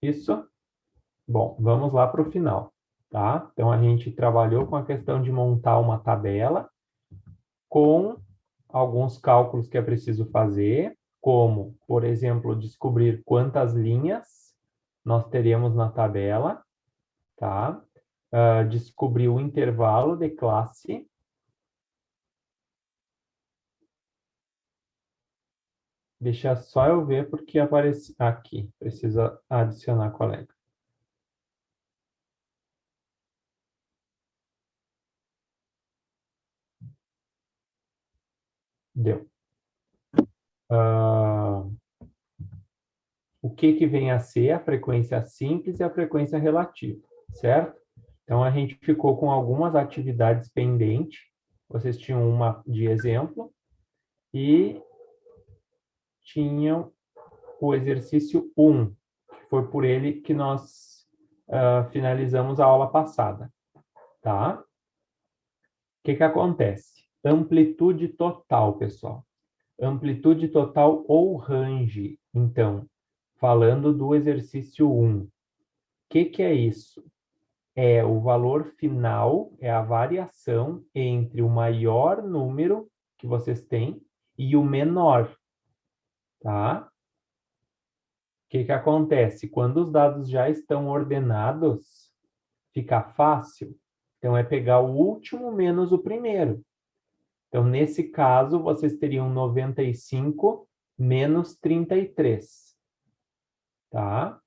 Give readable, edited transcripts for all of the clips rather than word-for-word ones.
Isso? Bom, vamos lá para o final, tá? Então, a gente trabalhou com a questão de montar uma tabela com alguns cálculos que é preciso fazer, como, por exemplo, descobrir quantas linhas nós teríamos na tabela, tá? Descobrir o intervalo de classe. Deixa só eu ver porque aparece aqui. Precisa adicionar colega. Deu. Ah, o que vem a ser a frequência simples e a frequência relativa, certo? Então, a gente ficou com algumas atividades pendentes. Vocês tinham uma de exemplo e tinham o exercício 1, que foi por ele que nós finalizamos a aula passada, tá? O que acontece? Amplitude total, pessoal. Amplitude total ou range. Então, falando do exercício 1, o que é isso? É o valor final, é a variação entre o maior número que vocês têm e o menor, tá? O que acontece? Quando os dados já estão ordenados, fica fácil. Então, é pegar o último menos o primeiro. Então, nesse caso, vocês teriam 95 menos 33, tá?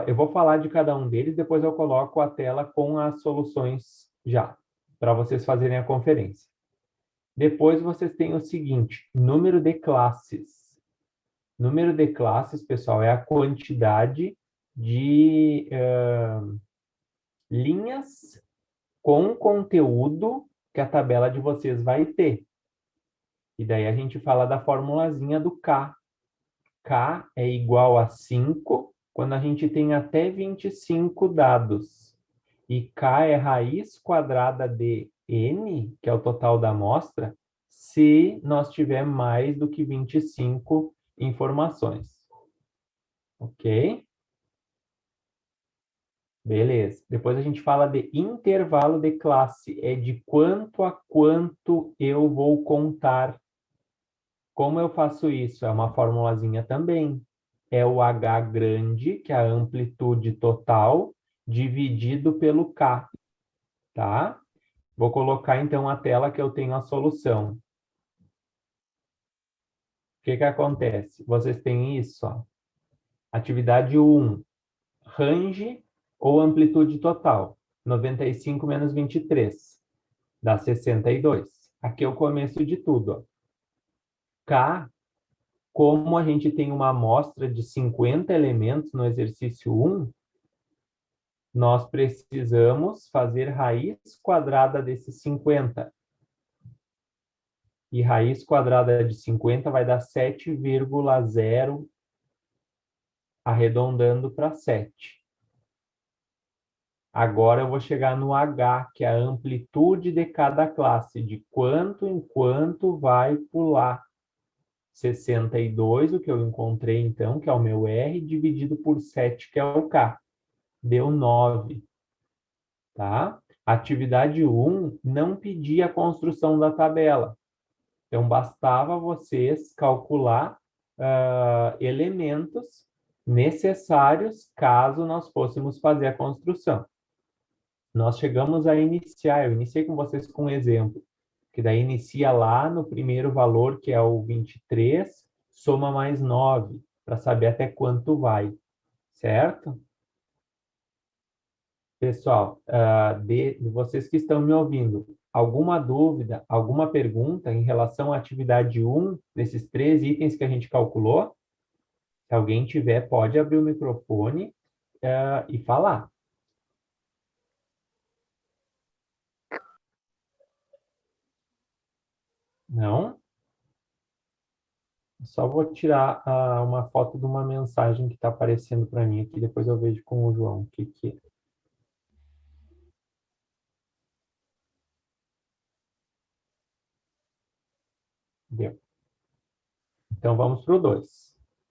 Eu vou falar de cada um deles, depois eu coloco a tela com as soluções já, para vocês fazerem a conferência. Depois vocês têm o seguinte, número de classes. Número de classes, pessoal, é a quantidade de linhas com conteúdo que a tabela de vocês vai ter. E daí a gente fala da formulazinha do K. K é igual a 5 quando a gente tem até 25 dados. E K é raiz quadrada de N, que é o total da amostra, se nós tivermos mais do que 25 informações. Ok? Beleza. Depois a gente fala de intervalo de classe. É de quanto a quanto eu vou contar. Como eu faço isso? É uma formulazinha também. É o H grande, que é a amplitude total, dividido pelo K, tá? Vou colocar então a tela que eu tenho a solução. O que acontece? Vocês têm isso, ó. Atividade 1, range ou amplitude total. 95 menos 23, dá 62. Aqui é o começo de tudo, ó. K, como a gente tem uma amostra de 50 elementos no exercício 1, nós precisamos fazer raiz quadrada desses 50. E raiz quadrada de 50 vai dar 7,0, arredondando para 7. Agora eu vou chegar no H, que é a amplitude de cada classe, de quanto em quanto vai pular. 62, o que eu encontrei então, que é o meu R, dividido por 7, que é o K. Deu 9. Tá? Atividade 1 não pedia a construção da tabela. Então, bastava vocês calcular elementos necessários caso nós fôssemos fazer a construção. Nós chegamos a iniciar, eu iniciei com vocês com um exemplo, que daí inicia lá no primeiro valor, que é o 23, soma mais 9, para saber até quanto vai, certo? Pessoal, de vocês que estão me ouvindo, alguma dúvida, alguma pergunta em relação à atividade 1, desses 3 itens que a gente calculou? Se alguém tiver, pode abrir o microfone, e falar. Não? Só vou tirar uma foto de uma mensagem que está aparecendo para mim aqui, depois eu vejo com o João o que é. Deu. Então vamos para o 2.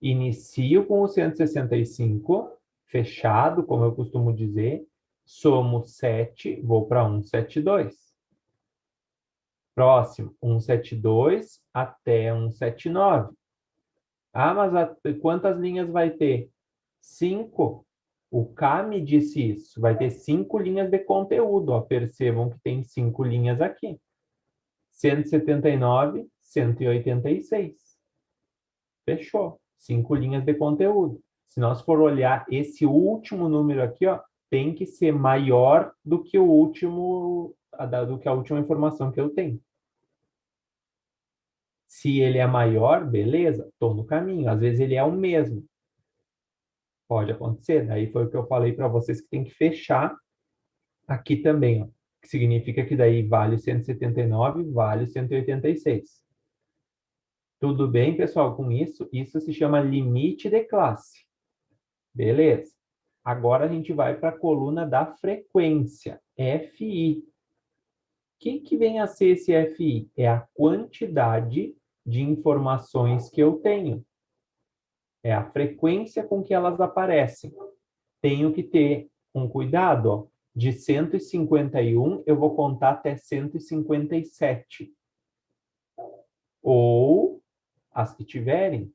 Inicio com o 165, fechado, como eu costumo dizer, somo 7, vou para 172. Próximo, 172 até 179. Ah, mas quantas linhas vai ter? 5. O K me disse isso. Vai ter 5 linhas de conteúdo. Ó. Percebam que tem 5 linhas aqui. 179, 186. Fechou. 5 linhas de conteúdo. Se nós for olhar esse último número aqui, ó, tem que ser maior do que o último, do que a última informação que eu tenho. Se ele é maior, beleza, estou no caminho. Às vezes ele é o mesmo. Pode acontecer. Daí foi o que eu falei para vocês que tem que fechar aqui também, ó. Que significa que daí vale o 179, vale o 186. Tudo bem, pessoal, com isso? Isso se chama limite de classe. Beleza. Agora a gente vai para a coluna da frequência, FI. O que vem a ser esse FI? É a quantidade de informações que eu tenho. É a frequência com que elas aparecem. Tenho que ter um cuidado, ó. De 151, eu vou contar até 157. Ou as que tiverem.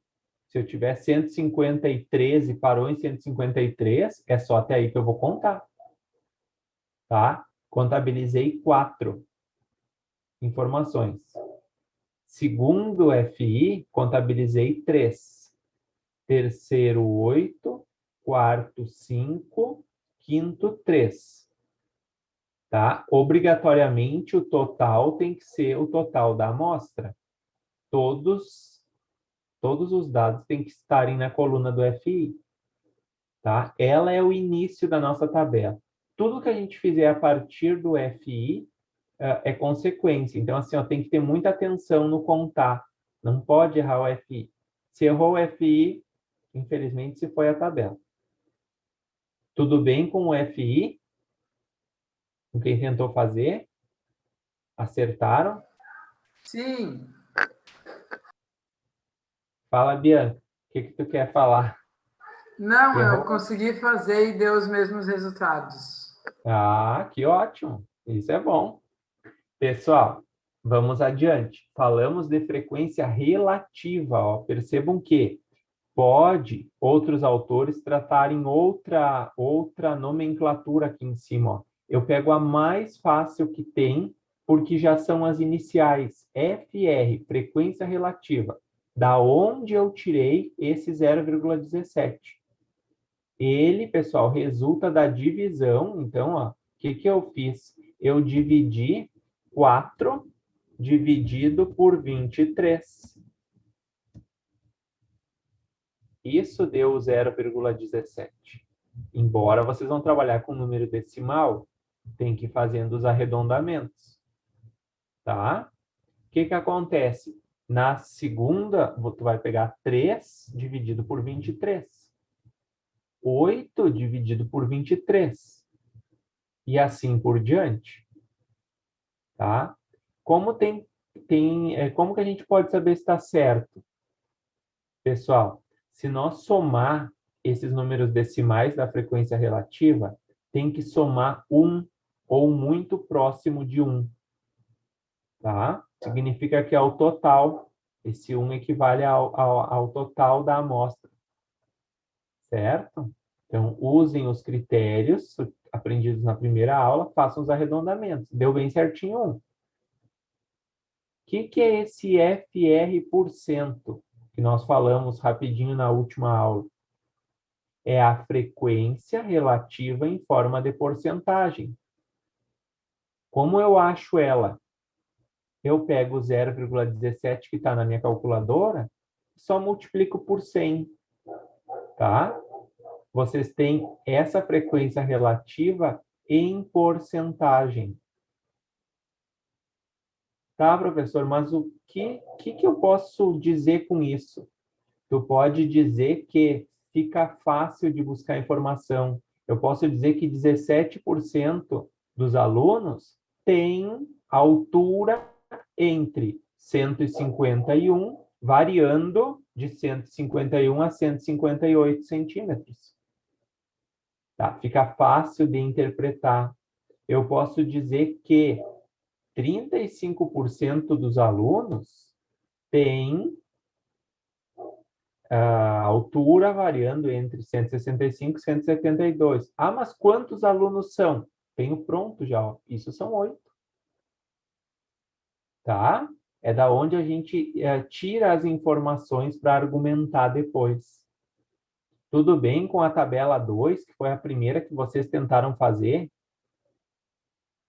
Se eu tiver 153 e parou em 153, é só até aí que eu vou contar. Tá? Contabilizei 4 informações. Segundo FI, contabilizei 3. Terceiro, 8. Quarto, 5. Quinto, 3. Tá? Obrigatoriamente, o total tem que ser o total da amostra. Todos os dados têm que estarem na coluna do FI. Tá? Ela é o início da nossa tabela. Tudo que a gente fizer a partir do FI é consequência. Então, assim, ó, tem que ter muita atenção no contar. Não pode errar o FI. Se errou o FI, infelizmente, se foi a tabela. Tudo bem com o FI? Com quem tentou fazer? Acertaram? Sim. Fala, Bianca. O que tu quer falar? Não, eu Errou? consegui fazer e deu os mesmos resultados. Ah, que ótimo. Isso é bom. Pessoal, vamos adiante. Falamos de frequência relativa. Ó. Percebam que pode outros autores tratarem outra nomenclatura aqui em cima. Ó. Eu pego a mais fácil que tem, porque já são as iniciais. FR, frequência relativa. Da onde eu tirei esse 0,17? Ele, pessoal, resulta da divisão. Então, ó, o que eu fiz? Eu dividi 4 dividido por 23. Isso deu 0,17. Embora vocês vão trabalhar com número decimal, tem que ir fazendo os arredondamentos. Tá? O que acontece? Na segunda, tu vai pegar 3 dividido por 23. 8 dividido por 23. E assim por diante. Tá? Como como que a gente pode saber se está certo? Pessoal, se nós somar esses números decimais da frequência relativa, tem que somar 1 ou muito próximo de 1. Tá? Significa que é o total. Esse 1 equivale ao total da amostra. Certo? Então, usem os critérios aprendidos na primeira aula, façam os arredondamentos. Deu bem certinho 1. O que é esse FR%, que nós falamos rapidinho na última aula? É a frequência relativa em forma de porcentagem. Como eu acho ela? Eu pego o 0,17 que está na minha calculadora, só multiplico por 100. Tá? Vocês têm essa frequência relativa em porcentagem. Tá, professor? Mas o que eu posso dizer com isso? Tu pode dizer que fica fácil de buscar informação. Eu posso dizer que 17% dos alunos têm altura entre 151 variando de 151 a 158 centímetros. Tá? Fica fácil de interpretar. Eu posso dizer que 35% dos alunos têm a altura variando entre 165 e 172. Ah, mas quantos alunos são? Tenho pronto já, ó. Isso são 8. Tá? É da onde a gente tira as informações para argumentar depois. Tudo bem com a tabela 2, que foi a primeira que vocês tentaram fazer?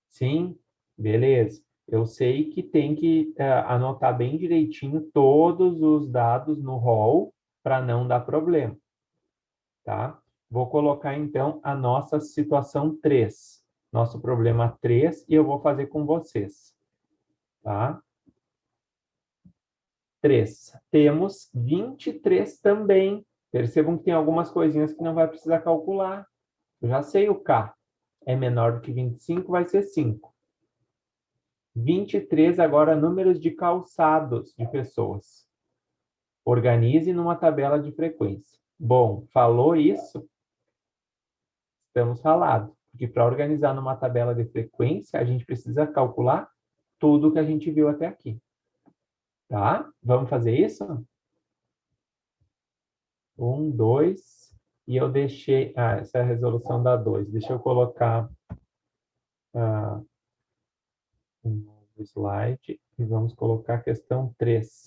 Sim? Beleza. Eu sei que tem que anotar bem direitinho todos os dados no rol para não dar problema. Tá? Vou colocar, então, a nossa situação 3. Nosso problema 3, e eu vou fazer com vocês. Tá? 3. Temos 23 também. Percebam que tem algumas coisinhas que não vai precisar calcular. Eu já sei o K. É menor do que 25, vai ser 5. 23 agora números de calçados de pessoas. Organize numa tabela de frequência. Bom, falou isso? Estamos falados. Porque para organizar numa tabela de frequência, a gente precisa calcular tudo que a gente viu até aqui. Tá? Vamos fazer isso? 1, 2. E eu deixei... Ah, essa é a resolução da 2. Deixa eu colocar um novo slide. E vamos colocar a questão 3.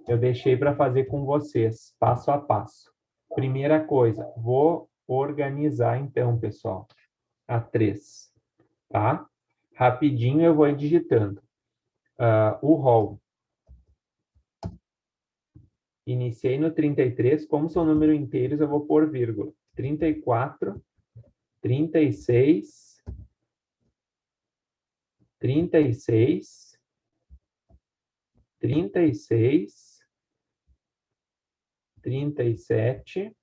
Eu deixei para fazer com vocês, passo a passo. Primeira coisa, vou organizar então, pessoal, a 3. Tá? Rapidinho eu vou ir digitando. O rol. Iniciei no 33, como são números inteiros, eu vou pôr vírgula. 34, 36, 36, 36, 37,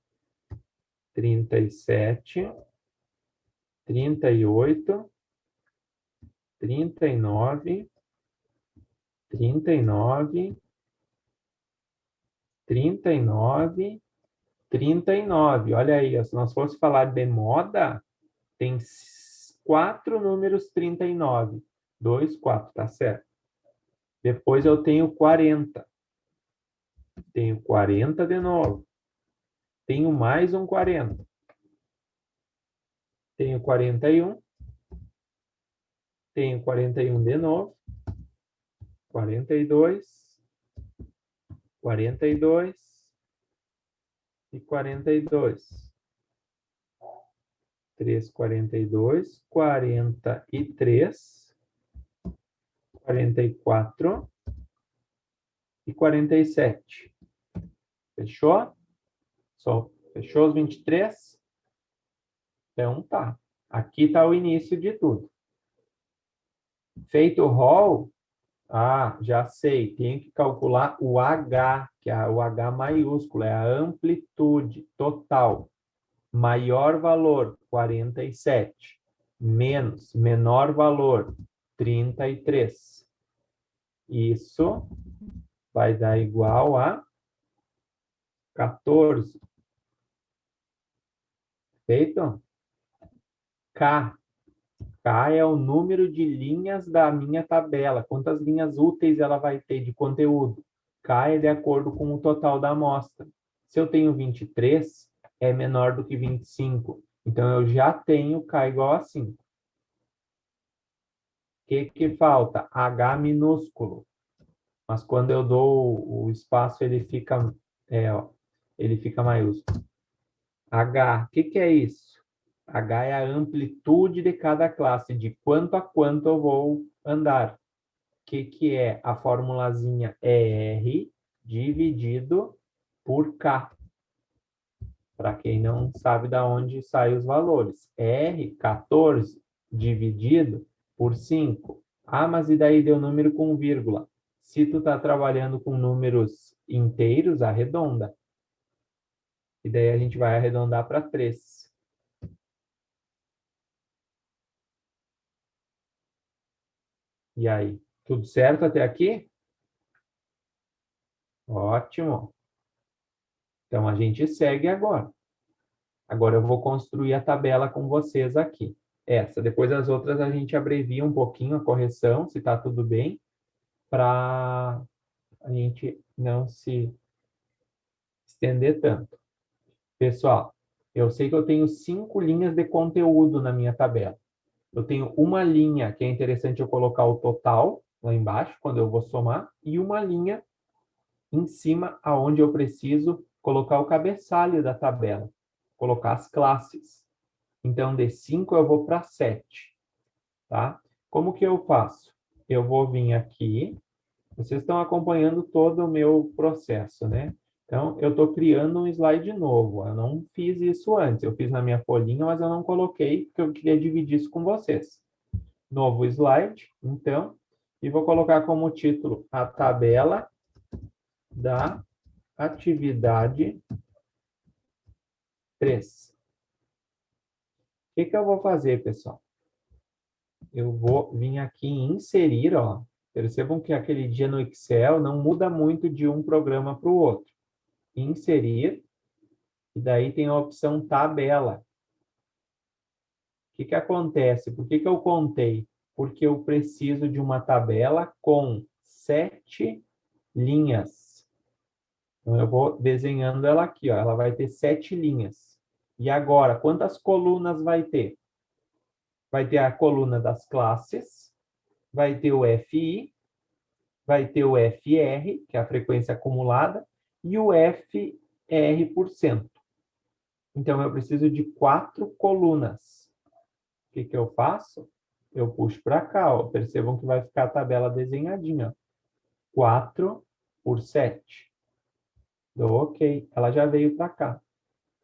37, 38, 39, 39, 39, 39. Olha aí, se nós fosse falar de moda, tem 4 números 39. 2, 4, tá certo. Depois eu tenho 40. Tenho 40 de novo. Tenho mais um 40. Tenho 41. Tenho 41 de novo. 42. 42. E 42. 3, 42. 43. 44. E 47. Fechou? Só fechou os 23? Então tá. Aqui está o início de tudo. Feito o rol, já sei, tenho que calcular o H, que é o H maiúsculo, é a amplitude total. Maior valor, 47, menos, menor valor, 33. Isso vai dar igual a 14. Feito? K. K é o número de linhas da minha tabela. Quantas linhas úteis ela vai ter de conteúdo? K é de acordo com o total da amostra. Se eu tenho 23, é menor do que 25. Então, eu já tenho K igual a 5. O que falta? H minúsculo. Mas quando eu dou o espaço, ele fica maiúsculo. H, o que é isso? H é a amplitude de cada classe, de quanto a quanto eu vou andar. O que é? A formulazinha é R dividido por K. Para quem não sabe de onde saem os valores. R, 14, dividido por 5. Ah, mas e daí deu número com vírgula? Se tu está trabalhando com números inteiros, arredonda. E daí a gente vai arredondar para 3. E aí, tudo certo até aqui? Ótimo. Então, a gente segue agora. Agora eu vou construir a tabela com vocês aqui. Essa. Depois as outras a gente abrevia um pouquinho a correção, se está tudo bem, para a gente não se estender tanto. Pessoal, eu sei que eu tenho 5 linhas de conteúdo na minha tabela. Eu tenho uma linha que é interessante eu colocar o total lá embaixo, quando eu vou somar, e uma linha em cima, aonde eu preciso colocar o cabeçalho da tabela, colocar as classes. Então, de 5 eu vou para 7, tá? Como que eu faço? Eu vou vir aqui, vocês estão acompanhando todo o meu processo, né? Então, eu estou criando um slide novo. Eu não fiz isso antes. Eu fiz na minha folhinha, mas eu não coloquei, porque eu queria dividir isso com vocês. Novo slide, então, e vou colocar como título a tabela da atividade 3. O que eu vou fazer, pessoal? Eu vou vir aqui em inserir, ó. Percebam que aquele dia no Excel não muda muito de um programa para o outro. Inserir, e daí tem a opção tabela. O que acontece? Por que eu contei? Porque eu preciso de uma tabela com 7 linhas. Então, eu vou desenhando ela aqui, ó. Ela vai ter 7 linhas. E agora, quantas colunas vai ter? Vai ter a coluna das classes, vai ter o FI, vai ter o FR, que é a frequência acumulada, e o FR%. Então, eu preciso de 4 colunas. O que eu faço? Eu puxo para cá, ó. Percebam que vai ficar a tabela desenhadinha. 4 por 7. Dou OK. Ela já veio para cá.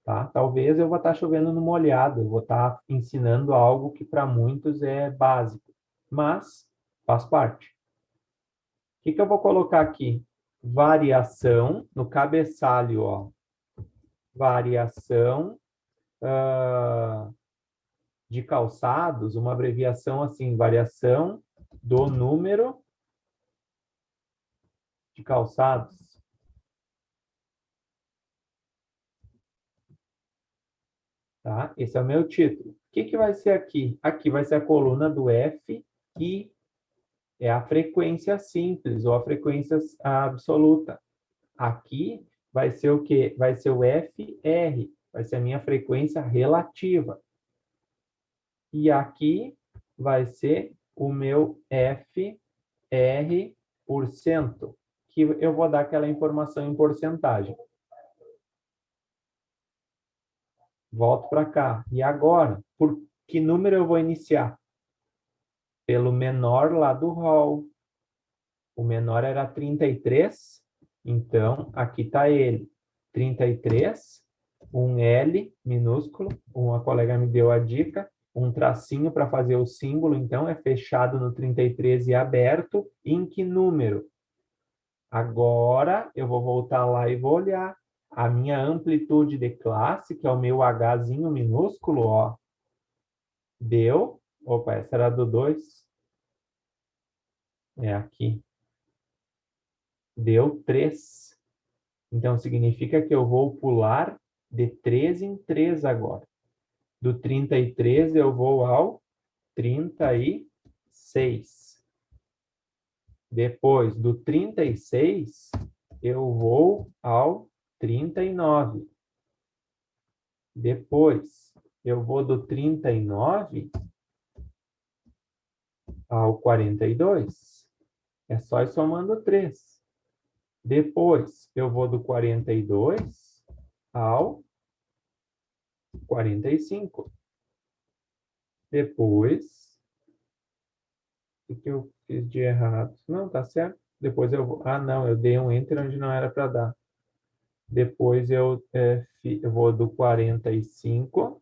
Tá? Talvez eu vou estar chovendo no molhado. Eu vou estar ensinando algo que para muitos é básico. Mas faz parte. O que eu vou colocar aqui? Variação no cabeçalho, ó. Variação de calçados, uma abreviação assim, variação do número de calçados. Tá? Esse é o meu título. O que vai ser aqui? Aqui vai ser a coluna do F e é a frequência simples ou a frequência absoluta. Aqui vai ser o quê? Vai ser o FR, vai ser a minha frequência relativa. E aqui vai ser o meu FR%, que eu vou dar aquela informação em porcentagem. Volto para cá. E agora, por que número eu vou iniciar? Pelo menor lá do rol. O menor era 33, então aqui está ele. 33, um L minúsculo, uma colega me deu a dica, um tracinho para fazer o símbolo, então é fechado no 33 e aberto. Em que número? Agora eu vou voltar lá e vou olhar a minha amplitude de classe, que é o meu Hzinho minúsculo, ó. Deu. Opa, essa era do 2. É aqui. Deu 3. Então, significa que eu vou pular de 3 em 3 agora. Do 33 eu vou ao 36. Depois, do 36, eu vou ao 39. Depois, eu vou do 39 ao 42. É só ir somando 3. Depois, eu vou do 42 ao 45. Depois, o que eu fiz de errado? Não, tá certo. Depois eu vou... Ah, não, eu dei um enter onde não era para dar. Depois eu vou do 45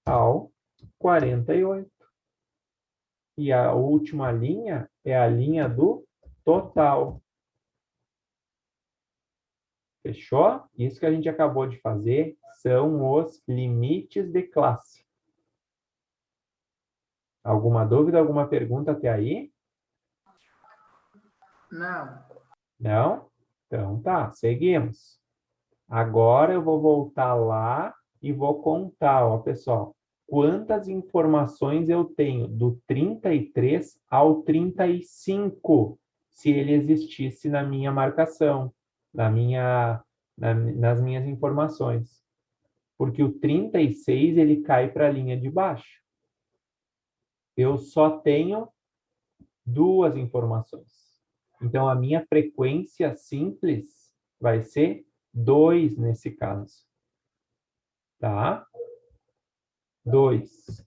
ao 48. E a última linha é a linha do total. Fechou? Isso que a gente acabou de fazer são os limites de classe. Alguma dúvida, alguma pergunta até aí? Não. Não? Então tá, seguimos. Agora eu vou voltar lá e vou contar, ó, pessoal, quantas informações eu tenho do 33 ao 35, se ele existisse na minha marcação, nas minhas informações. Porque o 36, ele cai para a linha de baixo. Eu só tenho duas informações. Então, a minha frequência simples vai ser 2 nesse caso. Tá? 2.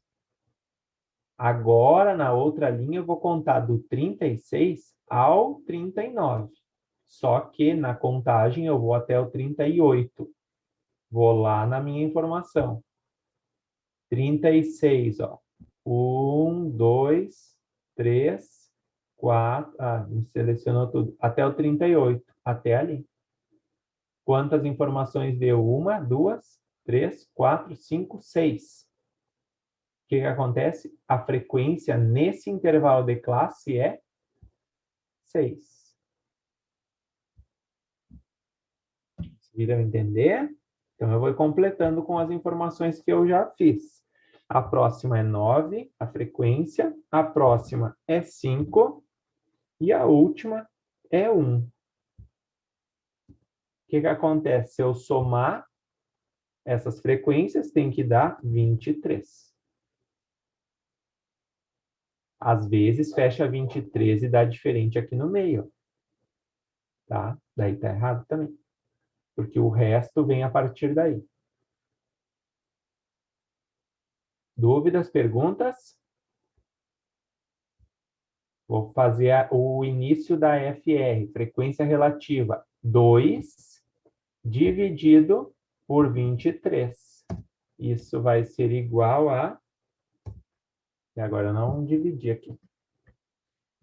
Agora, na outra linha, eu vou contar do 36 ao 39. Só que na contagem eu vou até o 38. Vou lá na minha informação. 36, ó. 1, 2, 3, 4. Ah, me selecionou tudo. Até o 38. Até ali. Quantas informações deu? 1, 2, 3, 4, 5, 6. O que acontece? A frequência nesse intervalo de classe é 6. Conseguiram entender? Então, eu vou completando com as informações que eu já fiz. A próxima é 9, a frequência. A próxima é 5. E a última é 1. O que acontece? Se eu somar essas frequências, tem que dar 23. Às vezes, fecha 23 e dá diferente aqui no meio. Tá? Daí tá errado também. Porque o resto vem a partir daí. Dúvidas, perguntas? Vou fazer o início da FR, frequência relativa. 2 dividido por 23. Isso vai ser igual a... E agora eu não dividi aqui.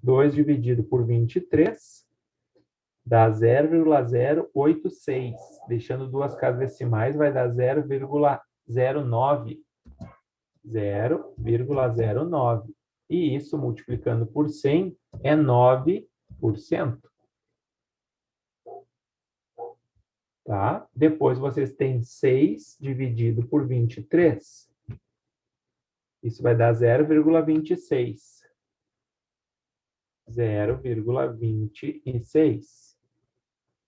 2 dividido por 23 dá 0,086. Deixando duas casas decimais, vai dar 0,09. 0,09. E isso, multiplicando por 100, é 9%. Tá? Depois, vocês têm 6 dividido por 23. Isso vai dar 0,26. 0,26.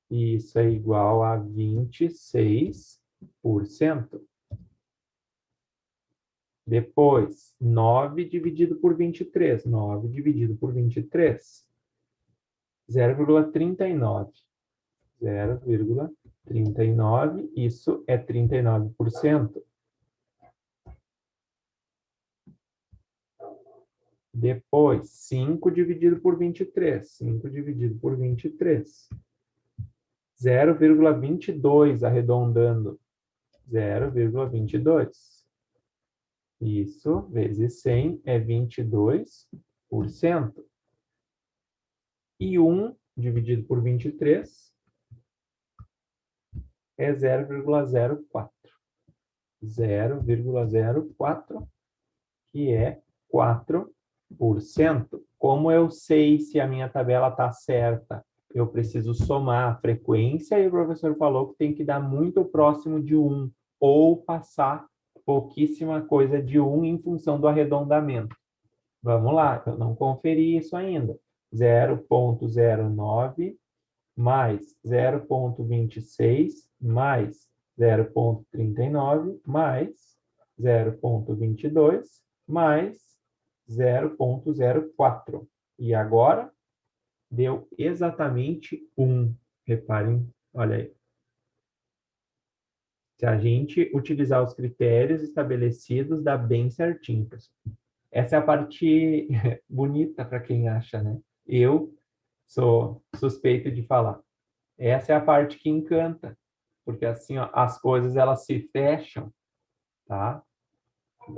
E isso é igual a 26%. Depois, 9 dividido por 23. 9 dividido por 23. 0,39. 0,39. Isso é 39%. Depois, 5 dividido por 23. 5 dividido por 23. 0,22, arredondando. 0,22. Isso, vezes 100, é 22%. E 1 dividido por 23 é 0,04. 0,04, que é 4%. Como eu sei se a minha tabela está certa? Eu preciso somar a frequência e o professor falou que tem que dar muito próximo de 1 ou passar pouquíssima coisa de 1 em função do arredondamento. Vamos lá, eu não conferi isso ainda. 0,09 mais 0,26 mais 0,39 mais 0,22 mais 0,04. E agora deu exatamente 1. Reparem, olha aí. Se a gente utilizar os critérios estabelecidos, dá bem certinho, pessoal. Essa é a parte bonita para quem acha, né? Eu sou suspeito de falar. Essa é a parte que encanta, porque assim, ó, as coisas elas se fecham, tá?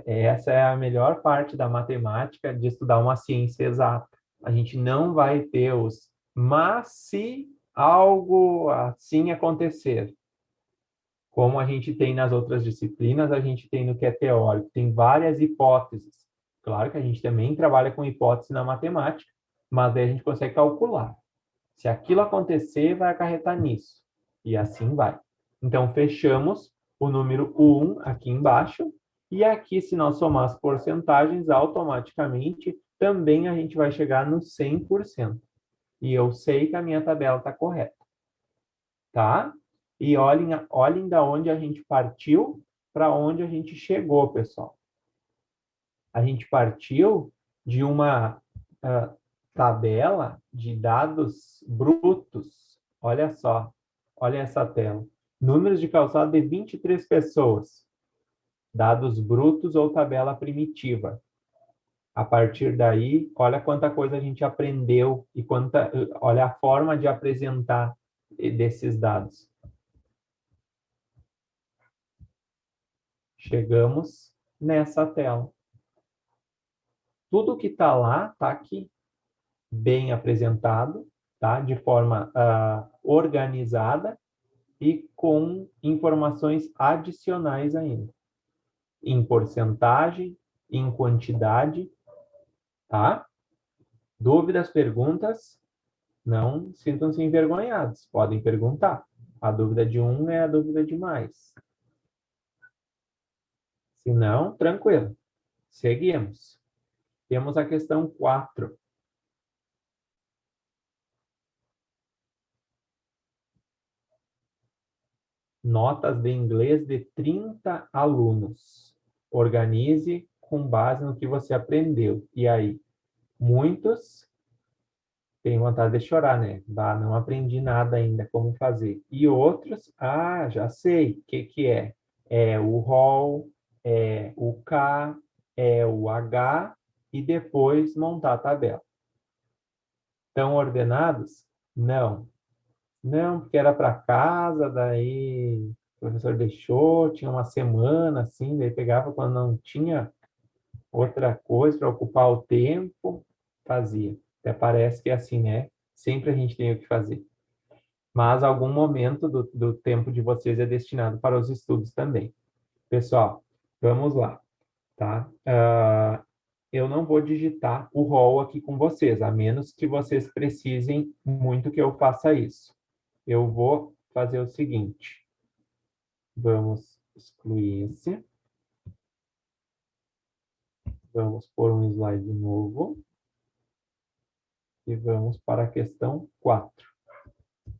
Essa é a melhor parte da matemática, de estudar uma ciência exata. A gente não vai ter os mas se algo assim acontecer. Como a gente tem nas outras disciplinas, a gente tem no que é teórico, tem várias hipóteses. Claro que a gente também trabalha com hipótese na matemática, mas aí a gente consegue calcular. Se aquilo acontecer, vai acarretar nisso. E assim vai. Então, fechamos o número 1 aqui embaixo. E aqui, se nós somar as porcentagens, automaticamente, também a gente vai chegar no 100%. E eu sei que a minha tabela está correta. Tá? E olhem da onde a gente partiu para onde a gente chegou, pessoal. A gente partiu de uma tabela de dados brutos. Olha só, olha essa tela. Números de calçado de 23 pessoas. Dados brutos ou tabela primitiva. A partir daí, olha quanta coisa a gente aprendeu e olha a forma de apresentar desses dados. Chegamos nessa tela. Tudo que está lá está aqui, bem apresentado, tá? De forma organizada e com informações adicionais ainda. Em porcentagem, em quantidade, tá? Dúvidas, perguntas? Não sintam-se envergonhados, podem perguntar. A dúvida de um é a dúvida de mais. Se não, tranquilo. Seguimos. Temos a questão 4. Notas de inglês de 30 alunos. Organize com base no que você aprendeu. E aí? Muitos têm vontade de chorar, né? Não aprendi nada ainda como fazer. E outros, já sei. O que é? É o rol, é o K, é o H e depois montar a tabela. Estão ordenados? Não. Não, porque era para casa, daí o professor deixou, tinha uma semana assim, daí pegava quando não tinha outra coisa para ocupar o tempo, fazia. Até parece que é assim, né? Sempre a gente tem o que fazer. Mas algum momento do tempo de vocês é destinado para os estudos também. Pessoal, vamos lá, tá? Eu não vou digitar o rol aqui com vocês, a menos que vocês precisem muito que eu faça isso. Eu vou fazer o seguinte. Vamos excluir esse. Vamos pôr um slide novo. E vamos para a questão 4. O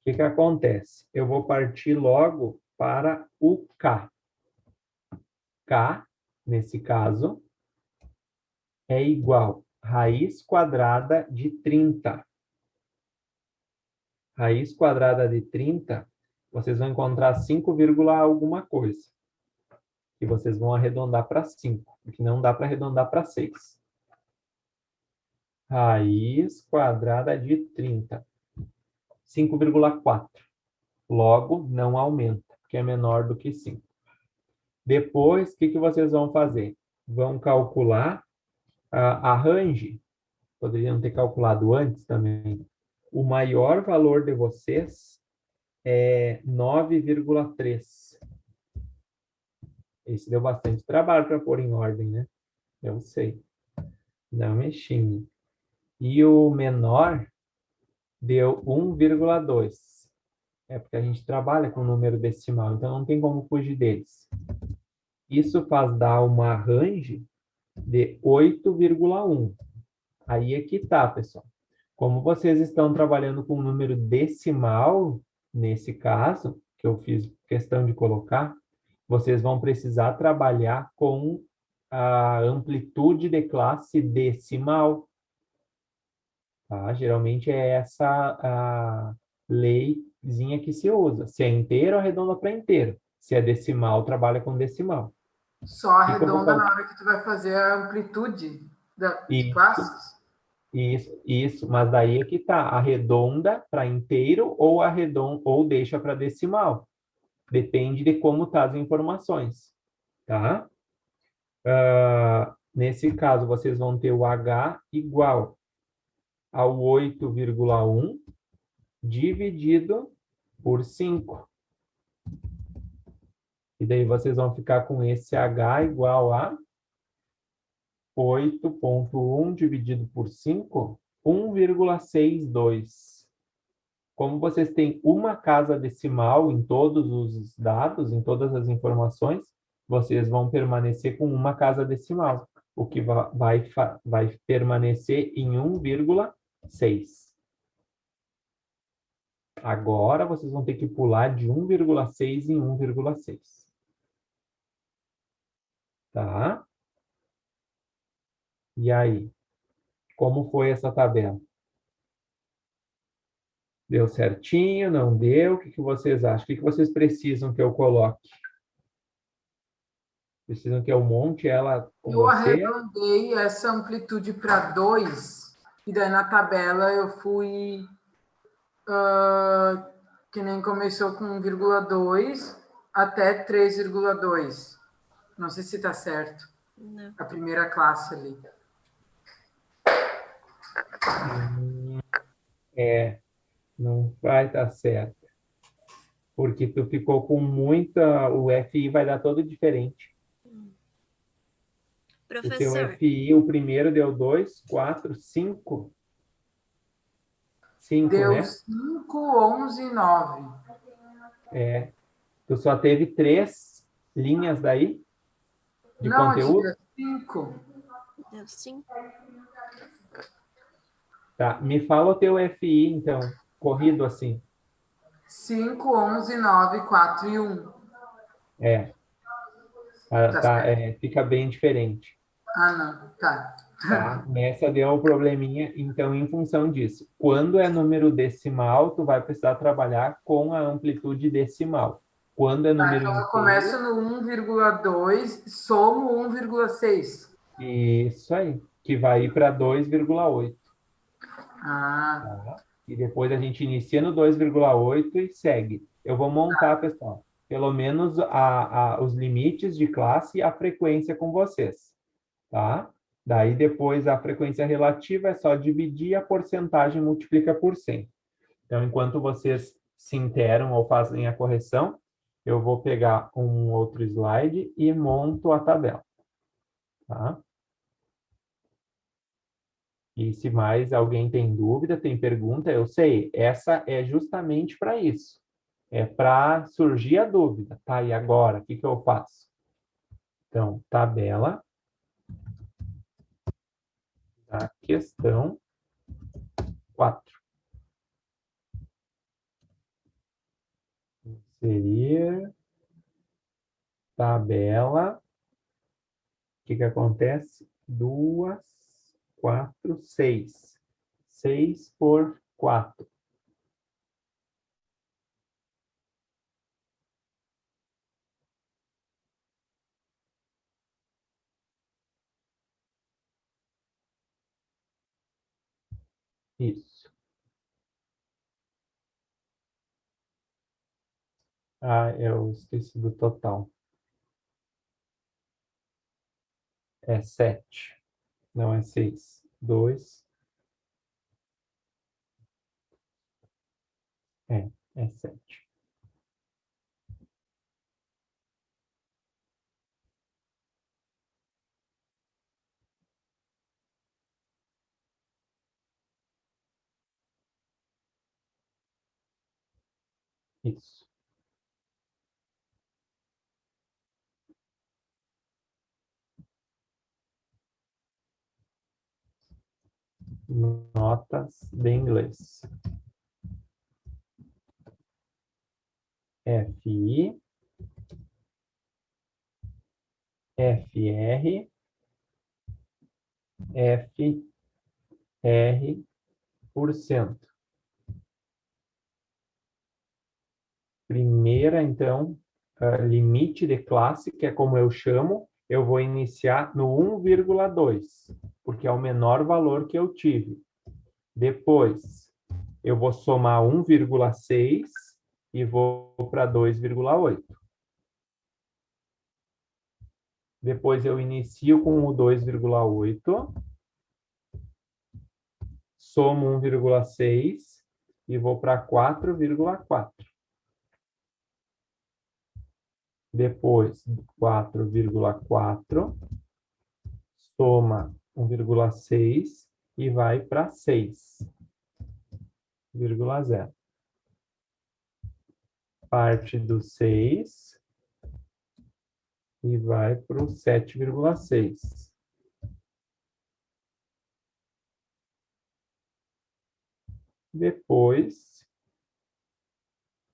que acontece? Eu vou partir logo para o K. K, nesse caso, é igual a raiz quadrada de 30. Raiz quadrada de 30, vocês vão encontrar 5, alguma coisa. E vocês vão arredondar para 5, porque não dá para arredondar para 6. Raiz quadrada de 30. 5,4. Logo, não aumenta, porque é menor do que 5. Depois, o que vocês vão fazer? Vão calcular a range. Poderiam ter calculado antes também. O maior valor de vocês é 9,3. Esse deu bastante trabalho para pôr em ordem, né? Eu sei. Não mexi. E o menor deu 1,2. É porque a gente trabalha com número decimal, então não tem como fugir deles. Isso faz dar uma range de 8,1. Aí é que tá, pessoal. Como vocês estão trabalhando com número decimal, nesse caso, que eu fiz questão de colocar, vocês vão precisar trabalhar com a amplitude de classe decimal. Tá? Geralmente é essa a leizinha que se usa. Se é inteiro, arredonda para inteiro. Se é decimal, trabalha com decimal. Só arredonda na hora que tu vai fazer a amplitude de classes? Isso. Mas daí é que tá. Arredonda para inteiro ou deixa para decimal. Depende de como tá as informações. Tá? Nesse caso, vocês vão ter o H igual ao 8,1 dividido por 5. E daí vocês vão ficar com esse H igual a 8,1 dividido por 5 1,62. Como vocês têm uma casa decimal em todos os dados, em todas as informações, vocês vão permanecer com uma casa decimal, o que vai permanecer em 1,6. Agora, vocês vão ter que pular de 1,6 em 1,6. Tá? E aí? Como foi essa tabela? Deu certinho? Não deu? O que que vocês acham? O que que vocês precisam que eu coloque? Precisam que eu monte ela com Eu você? arredondei essa amplitude para 2, e daí na tabela eu fui, que nem começou com 1,2 até 3,2. Não sei se está certo. Não. A primeira classe ali. Não vai estar certo. Porque tu ficou com muita... O FI vai dar todo diferente. O seu Professor, FI, o primeiro deu 2, 4, 5. 5, Deu né? 5, 11 e 9. É. Tu só teve 3 linhas daí de Não, eu conteúdo? tinha 5. deu 5. Tá. Me fala o teu FI, então. Corrido assim. 5, 11, 9, 4 e 1. É. Ah, Tá tá, certo? fica bem diferente. Ah, não. Tá. Tá? Nessa deu um probleminha, então, em função disso. Quando é número decimal, tu vai precisar trabalhar com a amplitude decimal. Quando é número Então, eu inteiro, começo no 1,2, somo 1,6. isso aí, que vai ir para 2,8. Ah, Tá? E depois a gente inicia no 2,8 e segue. Eu vou montar, pessoal, pelo menos os limites de classe e a frequência com vocês. Tá? Daí depois a frequência relativa é só dividir, a porcentagem multiplica por 100. Então, enquanto vocês se interam ou fazem a correção, eu vou pegar um outro slide e monto a tabela. Tá? E se mais alguém tem dúvida, tem pergunta, eu sei, essa é justamente para isso. É para surgir a dúvida. Tá, e agora, o que que eu faço? Então, tabela da questão 4. Inserir tabela. O que que acontece? 2, 4, 6. 6 por 4. Isso. Ah, eu esqueci do total. É 7. Não é 6. 2. É 7. Isso. Notas de inglês. FI, FR, FR%. Primeira, então, limite de classe, que é como eu chamo, eu vou iniciar no 1,2, porque é o menor valor que eu tive. Depois, eu vou somar 1,6 e vou para 2,8. Depois, eu inicio com o 2,8, somo 1,6 e vou para 4,4. Depois, 4,4, soma 1,6 e vai para 6,0. Parte do 6 e vai para o 7,6. Depois,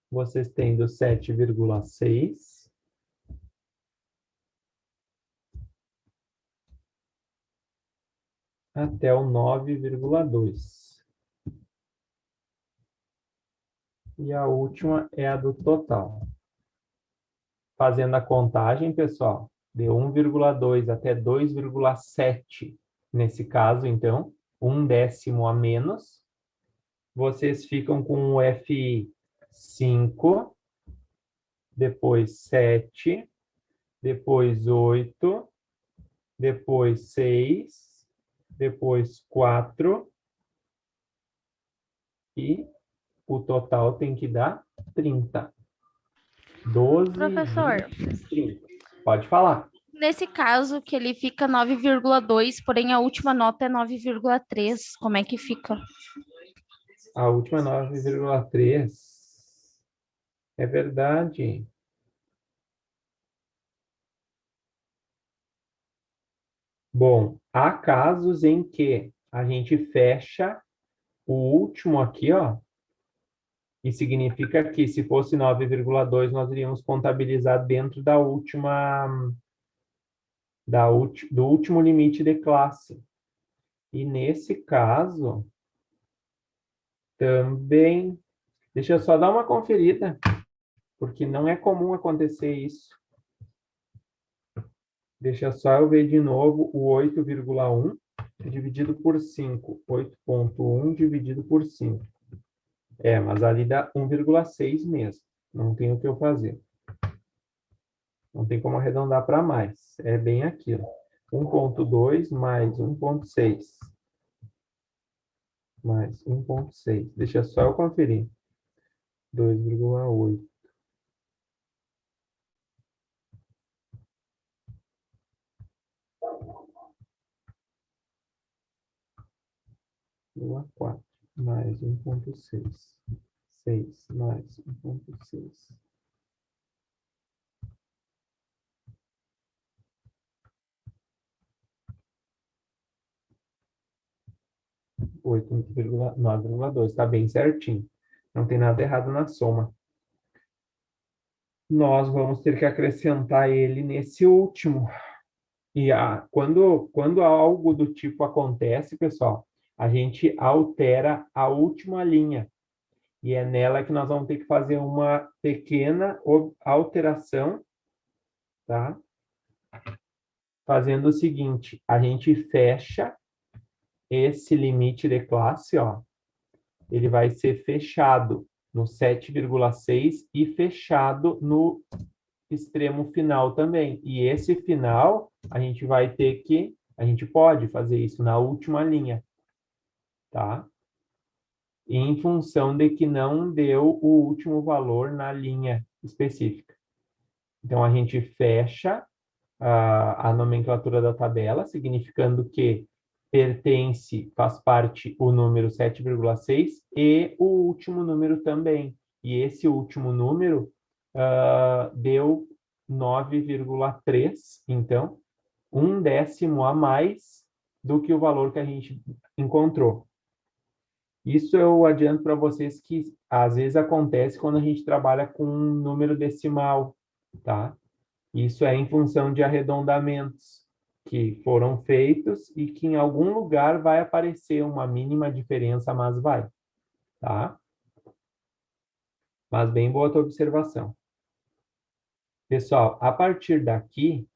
vocês têm do 7,6 até o 9,2. E a última é a do total. Fazendo a contagem, pessoal, de 1,2 até 2,7. Nesse caso, então, 1/10 a menos. Vocês ficam com o FI 5, depois 7, depois 8, depois 6, depois 4, e o total tem que dar 30. 12, Professor, 20, 30. Pode falar. nesse caso que ele fica 9,2, porém a última nota é 9,3, como é que fica? A última 9,3. É verdade. Bom, há casos em que a gente fecha o último aqui, ó, e significa que se fosse 9,2, nós iríamos contabilizar dentro da última, do último limite de classe. E nesse caso, também, deixa eu só dar uma conferida, porque não é comum acontecer isso. Deixa só eu ver de novo o 8,1 dividido por 5. 8,1 dividido por 5. Mas ali dá 1,6 mesmo. Não tem o que eu fazer. Não tem como arredondar para mais. É bem aquilo. 1,2 mais 1,6. Mais 1,6. Deixa só eu conferir. 2,8. A 4 mais 1,6. 6 mais 1,6. 8,9,2. Está bem certinho. Não tem nada errado na soma. Nós vamos ter que acrescentar ele nesse último. E quando algo do tipo acontece, pessoal, a gente altera a última linha. E é nela que nós vamos ter que fazer uma pequena alteração, tá? Fazendo o seguinte, a gente fecha esse limite de classe, ó. Ele vai ser fechado no 7,6 e fechado no extremo final também. E esse final, a gente pode fazer isso na última linha, tá? Em função de que não deu o último valor na linha específica. Então, a gente fecha a nomenclatura da tabela, significando que faz parte o número 7,6 e o último número também. E esse último número deu 9,3, então, 1/10 a mais do que o valor que a gente encontrou. Isso eu adianto para vocês que às vezes acontece quando a gente trabalha com um número decimal, tá? Isso é em função de arredondamentos que foram feitos e que em algum lugar vai aparecer uma mínima diferença, mas vai, tá? Mas bem boa a tua observação. Pessoal, a partir daqui,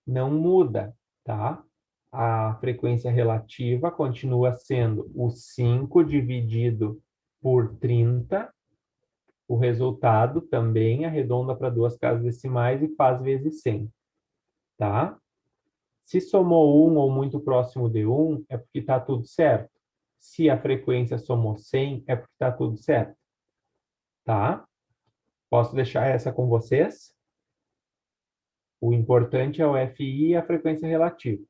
não muda, tá? A frequência relativa continua sendo o 5 dividido por 30. O resultado também arredonda para 2 casas decimais e faz vezes 100, tá? Se somou 1 ou muito próximo de 1, é porque está tudo certo. Se a frequência somou 100, é porque está tudo certo, tá? Posso deixar essa com vocês? O importante é o FI e a frequência relativa.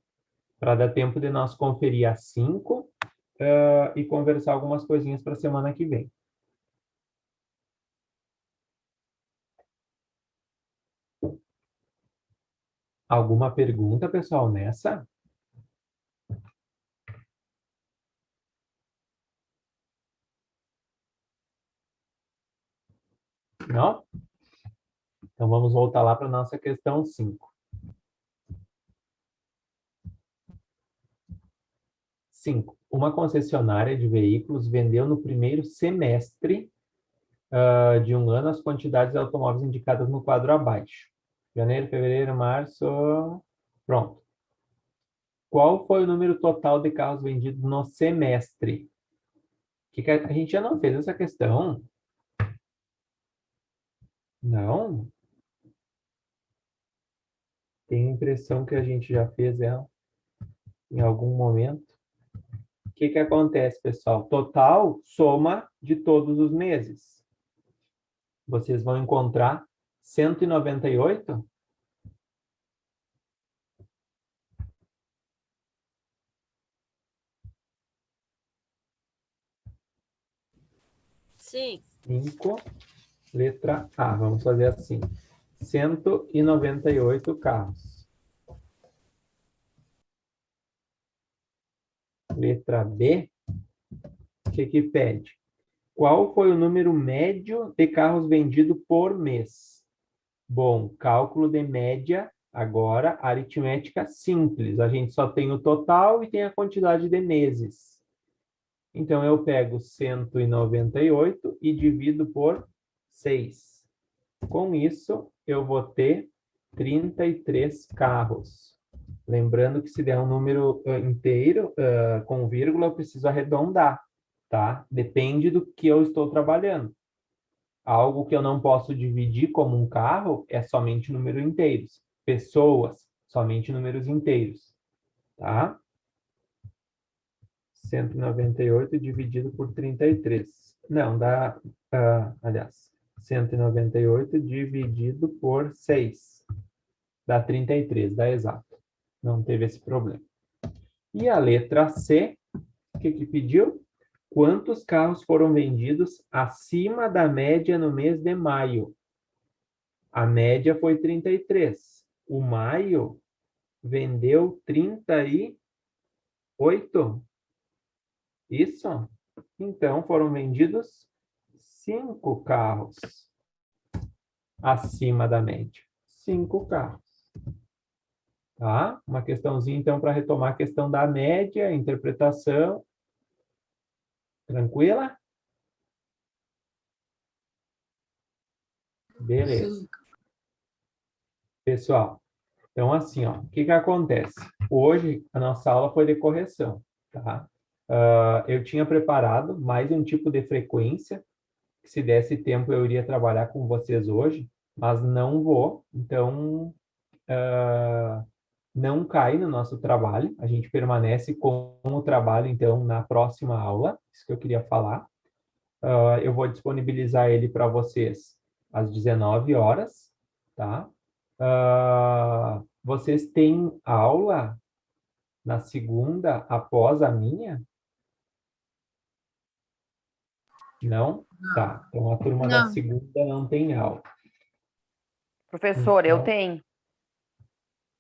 para dar tempo de nós conferir as 5 e conversar algumas coisinhas para a semana que vem. Alguma pergunta, pessoal, nessa? Não? Então, vamos voltar lá para a nossa questão 5. 5. Uma concessionária de veículos vendeu no primeiro semestre de um ano as quantidades de automóveis indicadas no quadro abaixo. Janeiro, fevereiro, março... Pronto. Qual foi o número total de carros vendidos no semestre? Que a gente já não fez essa questão? Não? Tenho a impressão que a gente já fez ela em algum momento. O que acontece, pessoal? Total, soma de todos os meses. Vocês vão encontrar 198? Sim. 5, letra A. Vamos fazer assim. 198 carros. Letra B. O que pede? Qual foi o número médio de carros vendidos por mês? Bom, cálculo de média, agora, aritmética simples. A gente só tem o total e tem a quantidade de meses. Então, eu pego 198 e divido por 6. Com isso, eu vou ter 33 carros. Lembrando que se der um número inteiro, com vírgula, eu preciso arredondar, tá? Depende do que eu estou trabalhando. Algo que eu não posso dividir como um carro é somente números inteiros. Pessoas, somente números inteiros, tá? 198 dividido por 33. Não, dá... aliás, 198 dividido por 6. Dá 33, dá exato. Não teve esse problema. E a letra C, o que pediu? Quantos carros foram vendidos acima da média no mês de maio? A média foi 33. O maio vendeu 38? Isso? Então, foram vendidos 5 carros acima da média. 5 carros. Tá? Uma questãozinha, então, para retomar a questão da média, interpretação. Tranquila? Beleza. Sim. Pessoal, então assim, ó, o que acontece? Hoje, a nossa aula foi de correção, tá? Eu tinha preparado mais um tipo de frequência, que se desse tempo eu iria trabalhar com vocês hoje, mas não vou, então não cai no nosso trabalho, a gente permanece com o trabalho, então, na próxima aula, isso que eu queria falar. Eu vou disponibilizar ele para vocês às 19 horas, tá? Vocês têm aula na segunda após a minha? Não? Tá. Então, a turma da Não. segunda não tem aula. Professor, eu Então, tenho.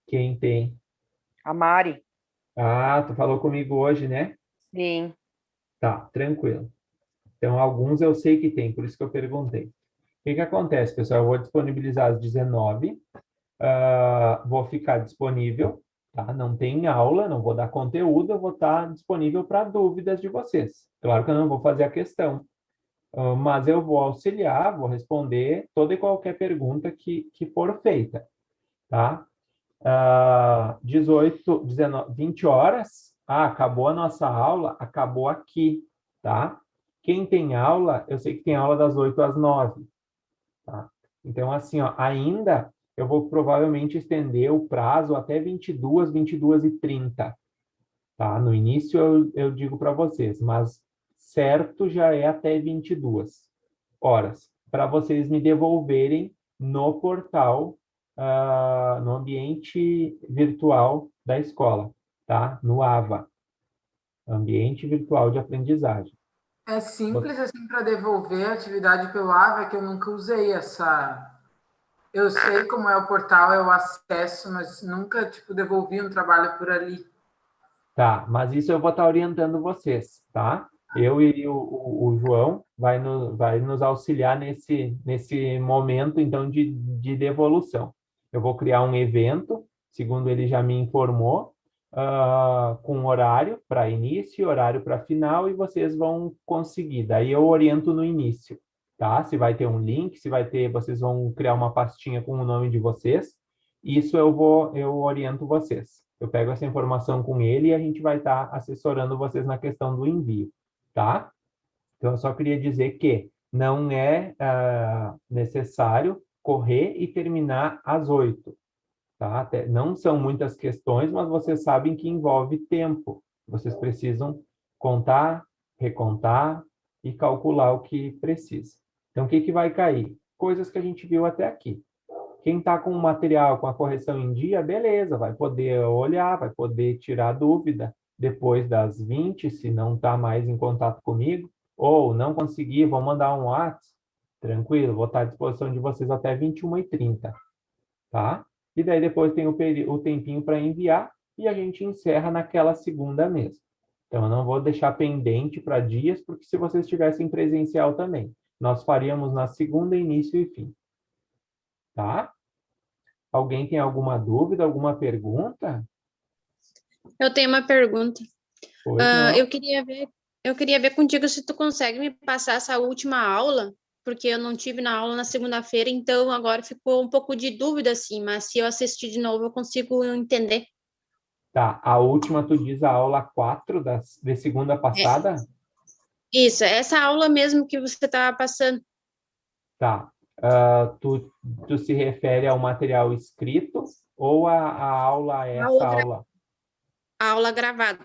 quem tem? A Mari. Ah, tu falou comigo hoje, né? Sim. Tá, tranquilo. Então, alguns eu sei que tem, por isso que eu perguntei. O que acontece, pessoal? Eu vou disponibilizar às 19. Vou ficar disponível, tá? Não tem aula, não vou dar conteúdo, eu vou estar disponível para dúvidas de vocês. Claro que eu não vou fazer a questão, mas eu vou auxiliar, vou responder toda e qualquer pergunta que for feita, tá? 18, 19, 20 horas, acabou a nossa aula, acabou aqui, tá? Quem tem aula, eu sei que tem aula das 8 às 9, tá? Então, assim, ó, ainda eu vou provavelmente estender o prazo até 22, 22h30, tá? No início eu digo para vocês, mas certo já é até 22 horas, para vocês me devolverem no portal, no ambiente virtual da escola, tá? No AVA, Ambiente Virtual de Aprendizagem. É simples assim para devolver a atividade pelo AVA, que eu nunca usei essa. Eu sei como é o portal, eu acesso, mas nunca tipo devolvi um trabalho por ali. Tá, mas isso eu vou estar orientando vocês, tá? Eu e o João vai nos auxiliar nesse momento, então, de devolução. Eu vou criar um evento, segundo ele já me informou, com horário para início, horário para final, e vocês vão conseguir. Daí eu oriento no início, tá? Se vai ter um link, se vai ter, vocês vão criar uma pastinha com o nome de vocês. Isso eu oriento vocês. Eu pego essa informação com ele e a gente vai estar assessorando vocês na questão do envio, tá? Então, eu só queria dizer que não é necessário correr e terminar às 8, tá? Não são muitas questões, mas vocês sabem que envolve tempo. Vocês precisam contar, recontar e calcular o que precisa. Então, o que que vai cair? Coisas que a gente viu até aqui. Quem está com o material, com a correção em dia, beleza, vai poder olhar, vai poder tirar dúvida depois das 20, se não está mais em contato comigo, ou não conseguir, vou mandar um WhatsApp, tranquilo, vou estar à disposição de vocês até 21h30, tá? E daí depois tem o tempinho para enviar e a gente encerra naquela segunda mesmo. Então, eu não vou deixar pendente para dias, porque se vocês estivessem presencial também, nós faríamos na segunda, início e fim. Tá? Alguém tem alguma dúvida, alguma pergunta? Eu tenho uma pergunta. Pois não. Eu queria ver contigo se tu consegue me passar essa última aula, porque eu não tive na aula na segunda-feira, então agora ficou um pouco de dúvida, assim, mas se eu assistir de novo eu consigo entender. Tá, a última tu diz a aula 4 de segunda passada? Isso, essa aula mesmo que você estava passando. Tá. Tu se refere ao material escrito ou a aula, essa aula? A aula gravada.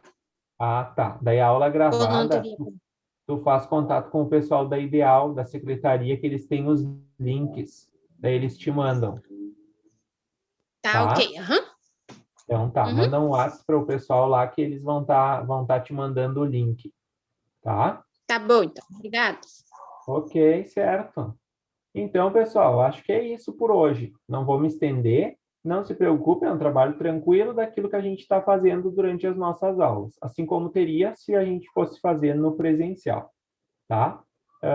Ah, tá. Daí a aula Ou não gravada, teria. tu faz contato com o pessoal da Ideal, da secretaria, que eles têm os links. Daí eles te mandam, Tá, tá? ok. Aham. Então tá, Uhum. manda um WhatsApp para o pessoal lá que eles vão tá te mandando o link, tá? Tá bom, então. Obrigada. Ok, certo. Então, pessoal, acho que é isso por hoje. Não vou me estender. Não se preocupe, é um trabalho tranquilo daquilo que a gente está fazendo durante as nossas aulas, assim como teria se a gente fosse fazer no presencial, tá?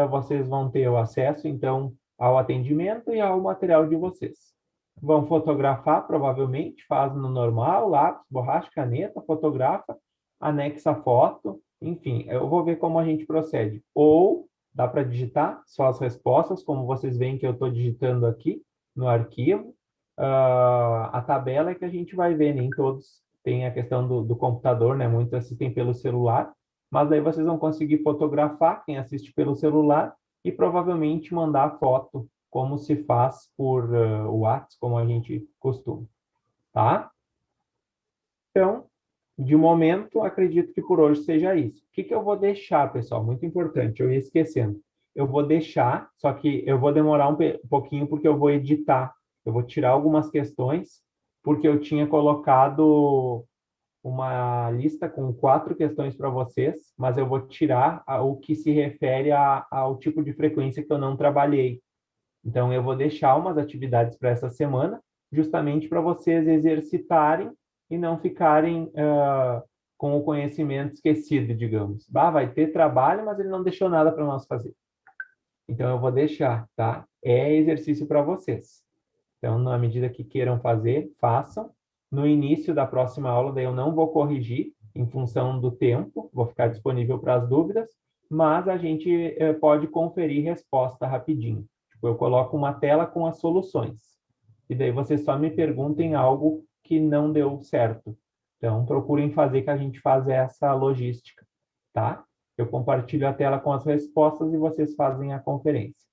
Vocês vão ter o acesso, então, ao atendimento e ao material de vocês. Vão fotografar, provavelmente, faz no normal, lápis, borracha, caneta, fotografa, anexa a foto, enfim, eu vou ver como a gente procede. Ou dá para digitar só as respostas, como vocês veem que eu estou digitando aqui no arquivo. A tabela é que a gente vai ver, nem todos têm a questão do computador, né? Muitos assistem pelo celular, mas daí vocês vão conseguir fotografar quem assiste pelo celular e provavelmente mandar foto, como se faz por WhatsApp, como a gente costuma, tá? Então, de momento, acredito que por hoje seja isso. O que que eu vou deixar, pessoal? Muito importante, eu ia esquecendo. Eu vou deixar, só que eu vou demorar um pouquinho porque eu vou editar. Eu vou tirar algumas questões, porque eu tinha colocado uma lista com 4 questões para vocês, mas eu vou tirar o que se refere ao tipo de frequência que eu não trabalhei. Então, eu vou deixar umas atividades para essa semana, justamente para vocês exercitarem e não ficarem com o conhecimento esquecido, digamos. Vai ter trabalho, mas ele não deixou nada para nós fazer. Então, eu vou deixar, tá? É exercício para vocês. Então, na medida que queiram fazer, façam. No início da próxima aula, daí eu não vou corrigir em função do tempo, vou ficar disponível para as dúvidas, mas a gente pode conferir resposta rapidinho. Tipo, eu coloco uma tela com as soluções. E daí vocês só me perguntem algo que não deu certo. Então, procurem fazer que a gente faz essa logística, tá? Eu compartilho a tela com as respostas e vocês fazem a conferência.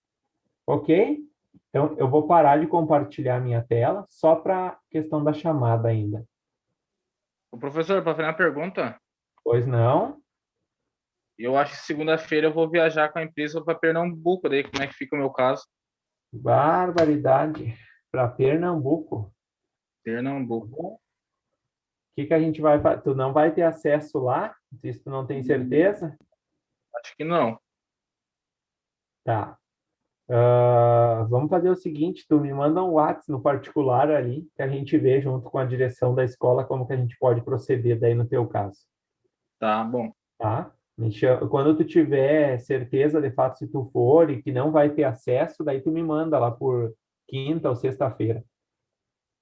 Ok? Então, eu vou parar de compartilhar a minha tela, só para a questão da chamada ainda. Ô, professor, para fazer uma pergunta, Pois não? eu acho que segunda-feira eu vou viajar com a empresa para Pernambuco, daí como é que fica o meu caso? Barbaridade. Para Pernambuco. Pernambuco. que a gente vai fazer? Tu não vai ter acesso lá? Se tu não tem certeza? Acho que não. Tá. Vamos fazer o seguinte, tu me manda um WhatsApp no particular ali, que a gente vê junto com a direção da escola como que a gente pode proceder daí no teu caso. Tá bom. Tá? Quando tu tiver certeza de fato se tu for e que não vai ter acesso, daí tu me manda lá por quinta ou sexta-feira,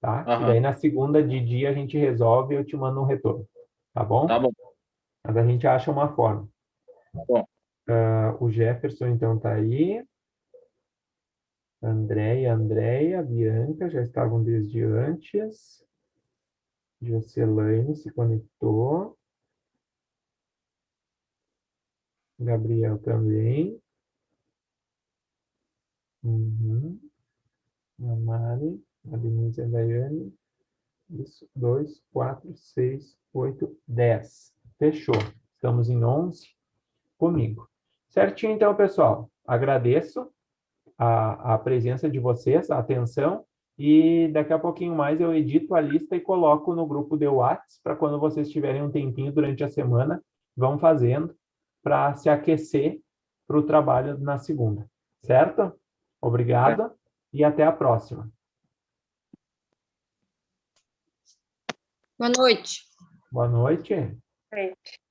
tá? E Aham. daí na segunda de dia a gente resolve e eu te mando um retorno, tá bom? Tá bom. Mas a gente acha uma forma. Bom. O Jefferson então tá aí. Andréia, Bianca já estavam desde antes. Jocelaine se conectou. Gabriel também. Uhum. A Mari, a Denise e a Daiane. Isso, 2, 4, 6, 8, 10. Fechou. Estamos em 11 comigo. Certinho, então, pessoal. Agradeço a presença de vocês, a atenção, e daqui a pouquinho mais eu edito a lista e coloco no grupo de WhatsApp para quando vocês tiverem um tempinho durante a semana, vão fazendo para se aquecer para o trabalho na segunda. Certo? Obrigado e até a próxima. Boa noite. Boa noite. Gente.